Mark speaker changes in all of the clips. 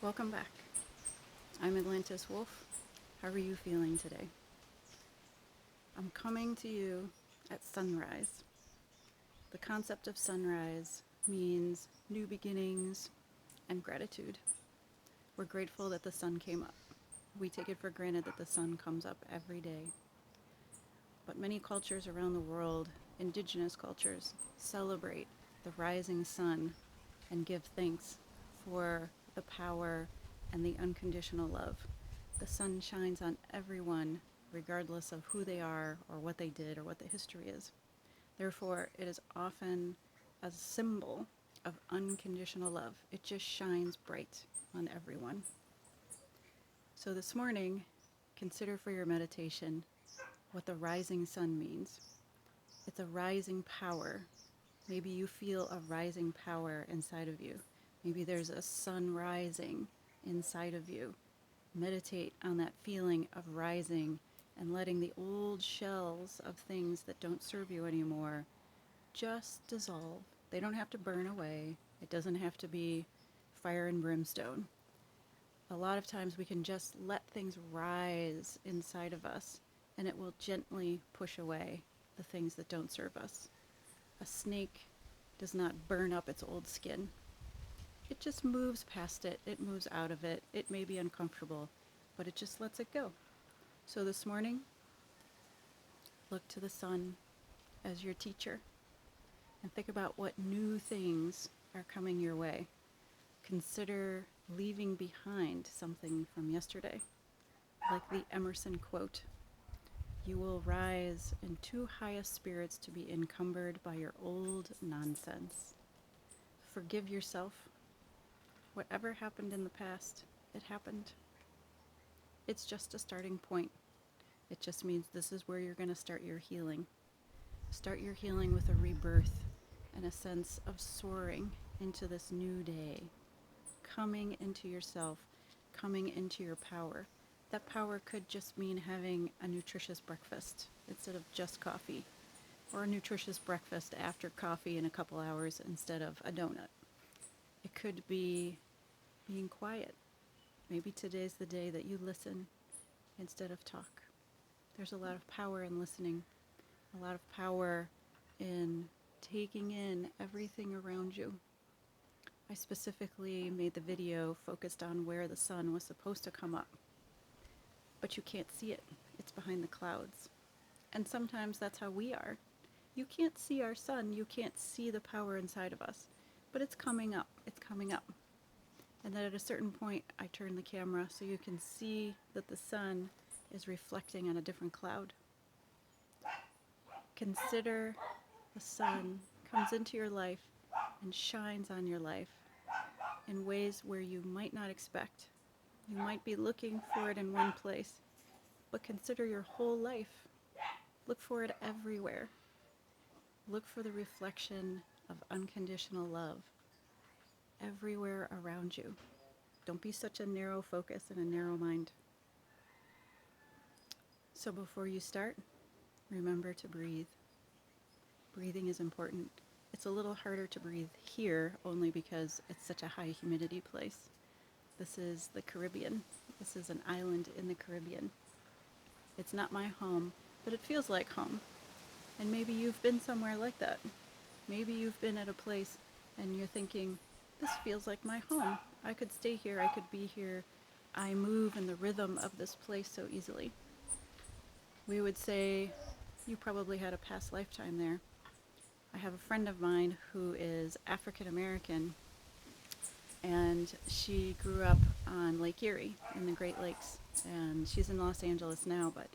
Speaker 1: Welcome back. I'm Atlantis Wolf. How are you feeling today? I'm coming to you at sunrise. The concept of sunrise means new beginnings and gratitude. We're grateful that the sun came up. We take it for granted that the sun comes up every day. But many cultures around the world, indigenous cultures, celebrate the rising sun and give thanks for the power and the unconditional love. The sun shines on everyone, regardless of who they are or what they did or what the history is. Therefore, it is often a symbol of unconditional love. It just shines bright on everyone. So this morning, consider for your meditation what the rising sun means. It's a rising power. Maybe you feel a rising power inside of you. Maybe there's a sun rising inside of you. Meditate on that feeling of rising and letting the old shells of things that don't serve you anymore just dissolve. They don't have to burn away. It doesn't have to be fire and brimstone. A lot of times we can just let things rise inside of us, and it will gently push away the things that don't serve us. A snake does not burn up its old skin. It just moves past it. It moves out of it. It may be uncomfortable, but it just lets it go. So this morning, look to the sun as your teacher and think about what new things are coming your way. Consider leaving behind something from yesterday, like the Emerson quote, "You will rise in too high a spirits to be encumbered by your old nonsense." Forgive yourself. Whatever happened in the past, it happened. It's just a starting point. It just means this is where you're going to start your healing. Start your healing with a rebirth and a sense of soaring into this new day, coming into yourself, coming into your power. That power could just mean having a nutritious breakfast instead of just coffee, or a nutritious breakfast after coffee in a couple hours instead of a donut. It could be being quiet. Maybe today's the day that you listen instead of talk. There's a lot of power in listening, a lot of power in taking in everything around you. I specifically made the video focused on where the sun was supposed to come up, but you can't see it. It's behind the clouds. And sometimes that's how we are. You can't see our sun, you can't see the power inside of us, but it's coming up, it's coming up. And then at a certain point, I turn the camera so you can see that the sun is reflecting on a different cloud. Consider the sun comes into your life and shines on your life in ways where you might not expect. You might be looking for it in one place, but consider your whole life. Look for it everywhere. Look for the reflection of unconditional love everywhere around you. Don't be such a narrow focus and a narrow mind. So before you start, remember to breathe. Breathing is important. It's a little harder to breathe here only because it's such a high humidity place. This is the Caribbean. This is an island in the Caribbean. It's not my home, but it feels like home. And maybe you've been somewhere like that. Maybe you've been at a place and you're thinking, this feels like my home. I could stay here, I could be here. I move in the rhythm of this place so easily. We would say you probably had a past lifetime there. I have a friend of mine who is African American, and she grew up on Lake Erie in the Great Lakes, and she's in Los Angeles now, but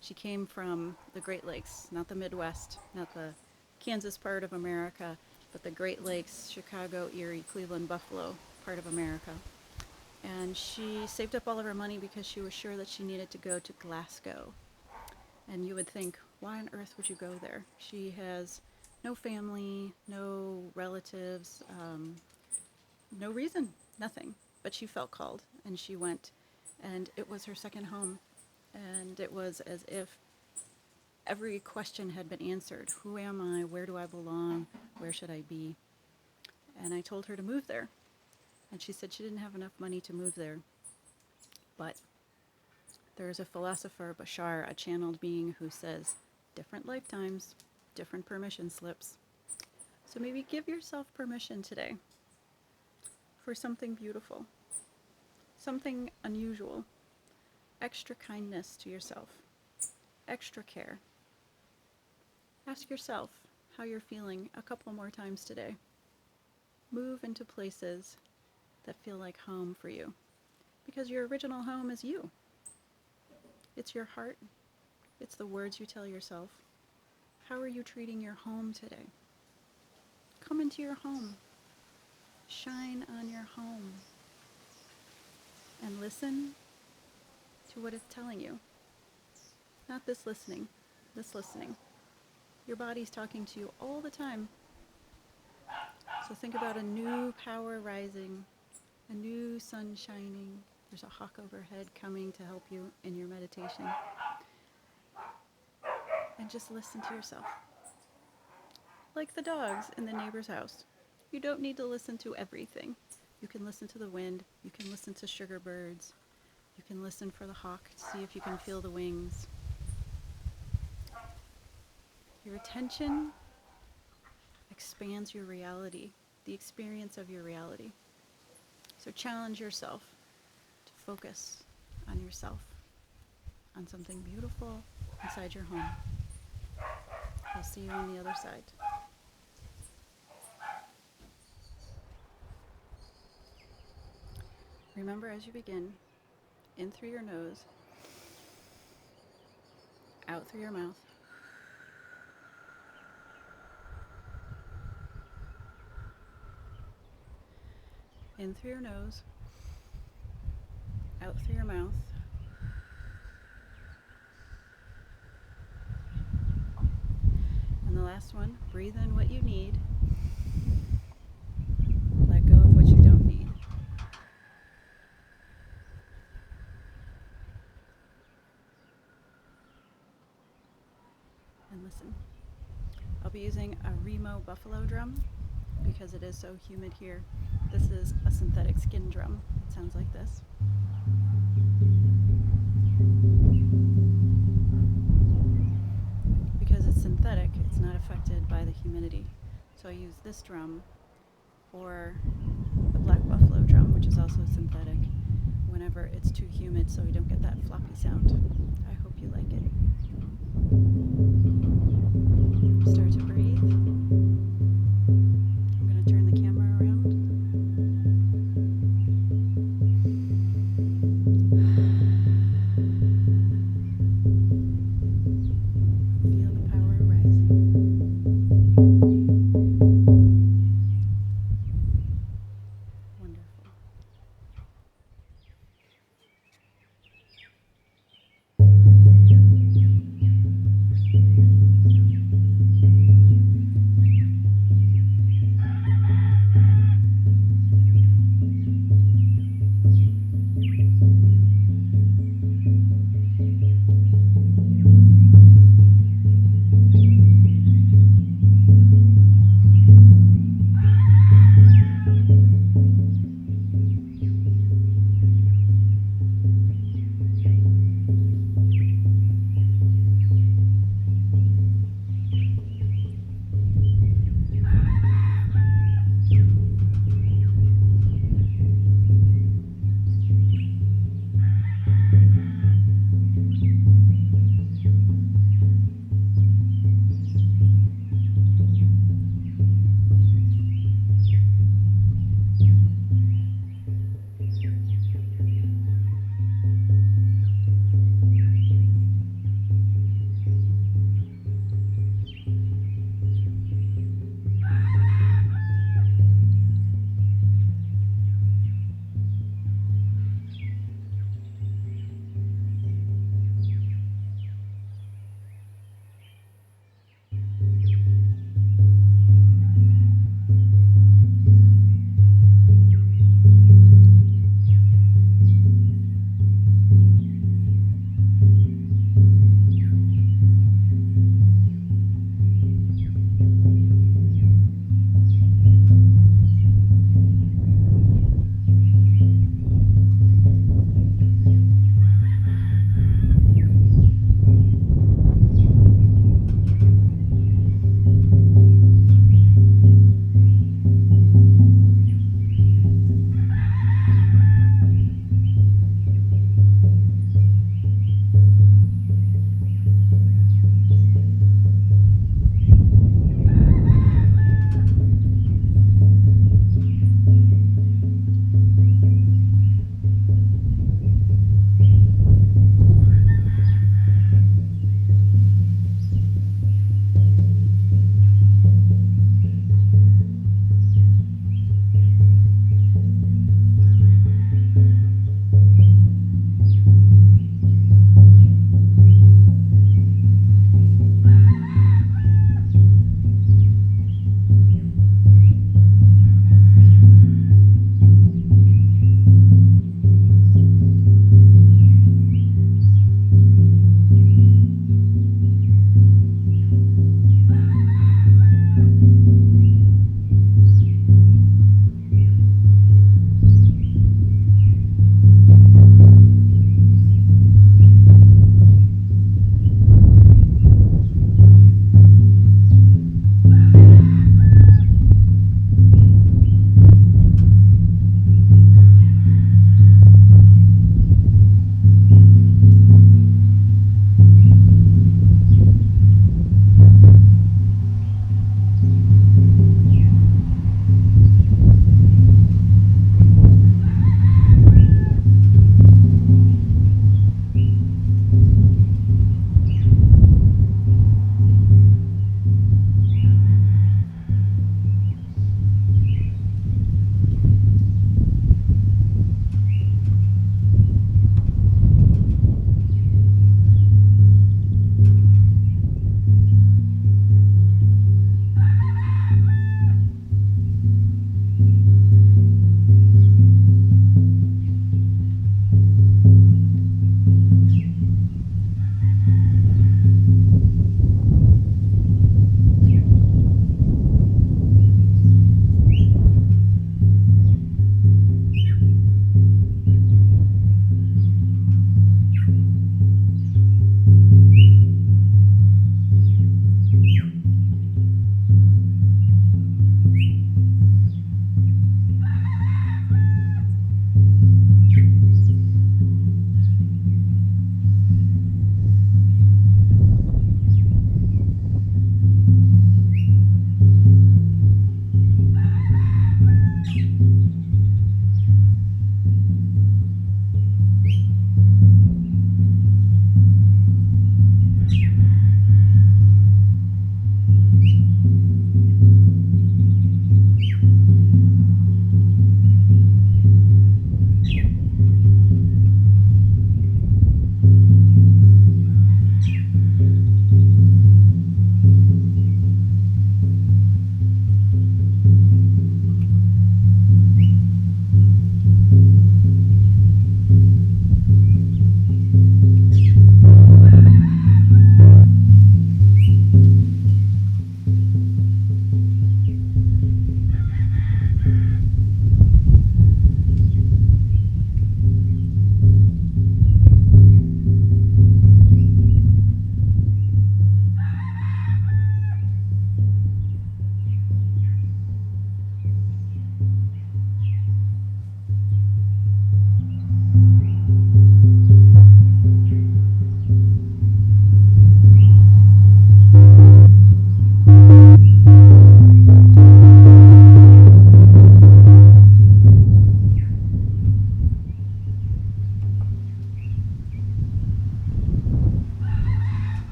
Speaker 1: she came from the Great Lakes, not the Midwest, not the Kansas part of America, but the Great Lakes, Chicago, Erie, Cleveland, Buffalo part of America. And she saved up all of her money because she was sure that she needed to go to Glasgow. And you would think, why on earth would you go there? She has no family, no relatives, no reason, nothing. But she felt called, and she went. And it was her second home. And it was as if every question had been answered. Who am I? Where do I belong? Where should I be? And I told her to move there. And she said she didn't have enough money to move there. But there is a philosopher, Bashar, a channeled being, who says different lifetimes, different permission slips. So maybe give yourself permission today for something beautiful, something unusual, extra kindness to yourself, extra care. Ask yourself how you're feeling a couple more times today. Move into places that feel like home for you, because your original home is you. It's your heart. It's the words you tell yourself. How are you treating your home today? Come into your home. Shine on your home. And listen to what it's telling you. Not this listening. This listening. Your body's talking to you all the time. So think about a new power rising, a new sun shining. There's a hawk overhead coming to help you in your meditation. And just listen to yourself. Like the dogs in the neighbor's house. You don't need to listen to everything. You can listen to the wind. You can listen to sugar birds. You can listen for the hawk to see if you can feel the wings. Your attention expands your reality, the experience of your reality. So challenge yourself to focus on yourself, on something beautiful inside your home. I'll see you on the other side. Remember, as you begin, in through your nose, out through your mouth. In through your nose, out through your mouth. And the last one, breathe in what you need. Let go of what you don't need. And listen. I'll be using a Remo buffalo drum because it is so humid here. This is a synthetic skin drum. It sounds like this. Because it's synthetic, it's not affected by the humidity. So I use this drum or the black buffalo drum, which is also synthetic, whenever it's too humid so we don't get that floppy sound. I hope you like it. Start to breathe. I'm going to turn the camera around. Feel the power rising. Wonderful.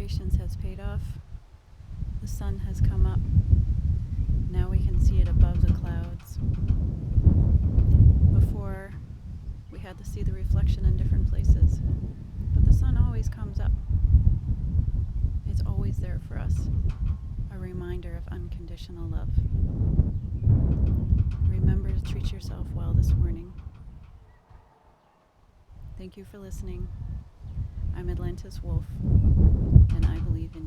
Speaker 1: patience has paid off. The sun has come up. Now we can see it above the clouds. Before, we had to see the reflection in different places. But the sun always comes up. It's always there for us. A reminder of unconditional love. Remember to treat yourself well this morning. Thank you for listening. I'm Atlantis Wolf, and I believe in you.